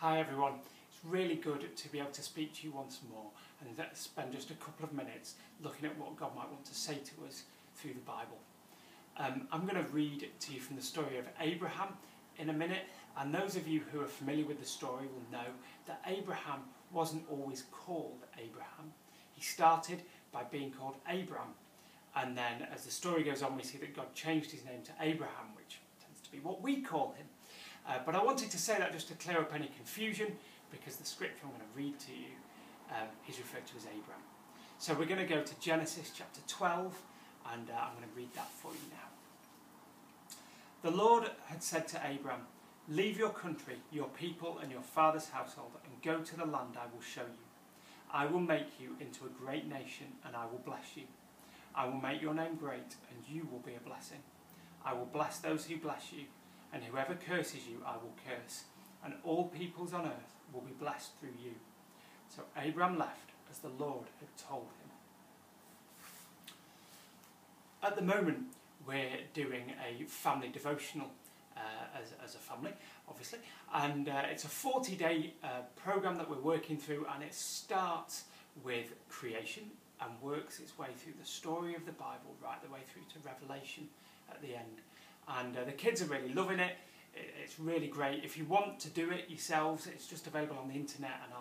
Hi everyone, it's really good to be able to speak to you once more and spend just a couple of minutes looking at what God might want to say to us through the Bible. I'm going to read to you from the story of Abraham in a minute, and those of you who are familiar with the story will know that Abraham wasn't always called Abraham. He started by being called Abram, and then as the story goes on we see that God changed his name to Abraham, which tends to be what we call him. But I wanted to say that just to clear up any confusion, because the scripture I'm going to read to you is referred to as Abram. So we're going to go to Genesis chapter 12, and I'm going to read that for you now. The Lord had said to Abram, "Leave your country, your people and your father's household, and go to the land I will show you. I will make you into a great nation, and I will bless you. I will make your name great, and you will be a blessing. I will bless those who bless you, and whoever curses you I will curse, and all peoples on earth will be blessed through you." So Abram left as the Lord had told him. At the moment we're doing a family devotional as a family, obviously, and it's a 40-day programme that we're working through, and it starts with creation and works its way through the story of the Bible right the way through to Revelation at the end. And the kids are really loving it. It's really great. If you want to do it yourselves, it's just available on the internet, and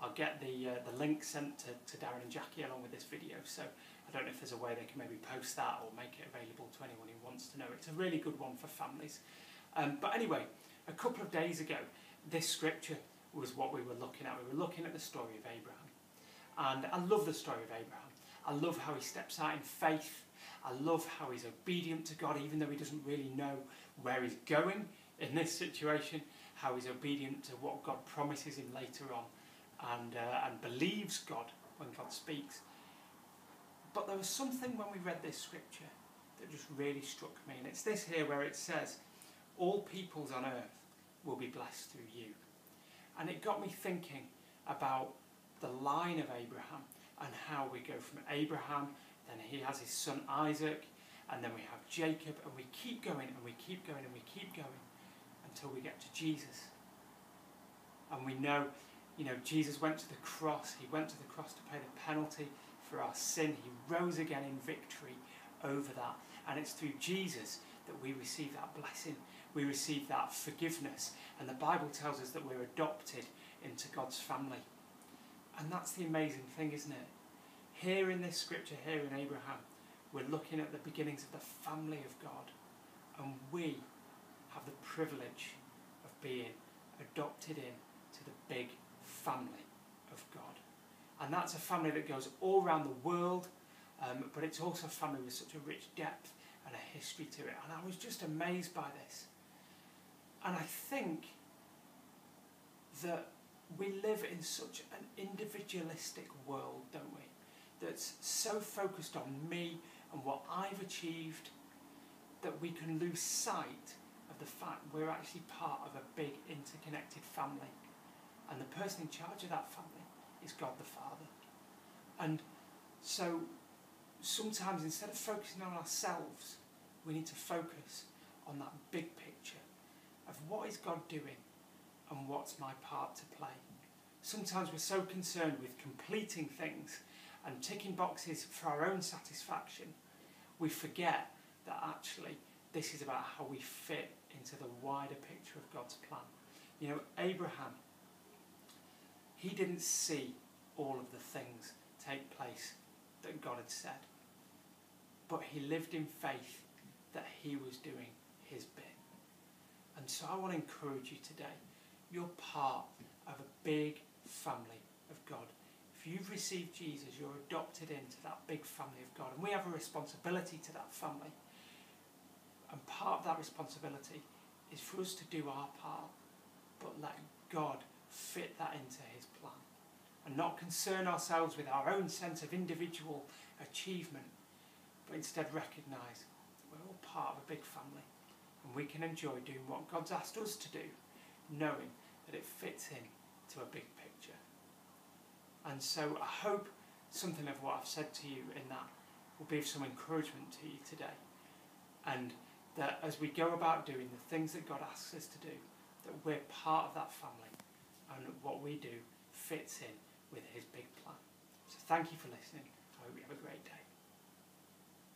I'll get the link sent to Darren and Jackie along with this video. So I don't know if there's a way they can maybe post that or make it available to anyone who wants to know. It's a really good one for families. But anyway, a couple of days ago, this scripture was what we were looking at. We were looking at the story of Abraham. And I love the story of Abraham. I love how he steps out in faith. I love how he's obedient to God, even though he doesn't really know where he's going in this situation, how he's obedient to what God promises him later on, and believes God when God speaks. But there was something when we read this scripture that just really struck me, and it's this here where it says, "All peoples on earth will be blessed through you." And it got me thinking about the line of Abraham and how we go from Abraham, then he has his son Isaac, and then we have Jacob, and we keep going and we keep going and we keep going until we get to Jesus. And we know, Jesus went to the cross. He went to the cross to pay the penalty for our sin. He rose again in victory over that. And it's through Jesus that we receive that blessing. We receive that forgiveness. And the Bible tells us that we're adopted into God's family. And that's the amazing thing, isn't it? Here in this scripture, here in Abraham, we're looking at the beginnings of the family of God. And we have the privilege of being adopted in to the big family of God. And that's a family that goes all around the world, but it's also a family with such a rich depth and a history to it. And I was just amazed by this. And I think that we live in such an individualistic world, don't we? That's so focused on me and what I've achieved that we can lose sight of the fact we're actually part of a big interconnected family. And the person in charge of that family is God the Father. And so sometimes instead of focusing on ourselves, we need to focus on that big picture of what is God doing and what's my part to play. Sometimes we're so concerned with completing things and ticking boxes for our own satisfaction, we forget that actually this is about how we fit into the wider picture of God's plan. Abraham, he didn't see all of the things take place that God had said, but he lived in faith that he was doing his bit. And so I want to encourage you today. You're part of a big family of God. If you've received Jesus, you're adopted into that big family of God. And we have a responsibility to that family. And part of that responsibility is for us to do our part, but let God fit that into his plan. And not concern ourselves with our own sense of individual achievement, but instead recognise that we're all part of a big family. And we can enjoy doing what God's asked us to do, knowing that it fits into a big picture. And so I hope something of what I've said to you in that will be of some encouragement to you today. And that as we go about doing the things that God asks us to do, that we're part of that family and what we do fits in with his big plan. So thank you for listening.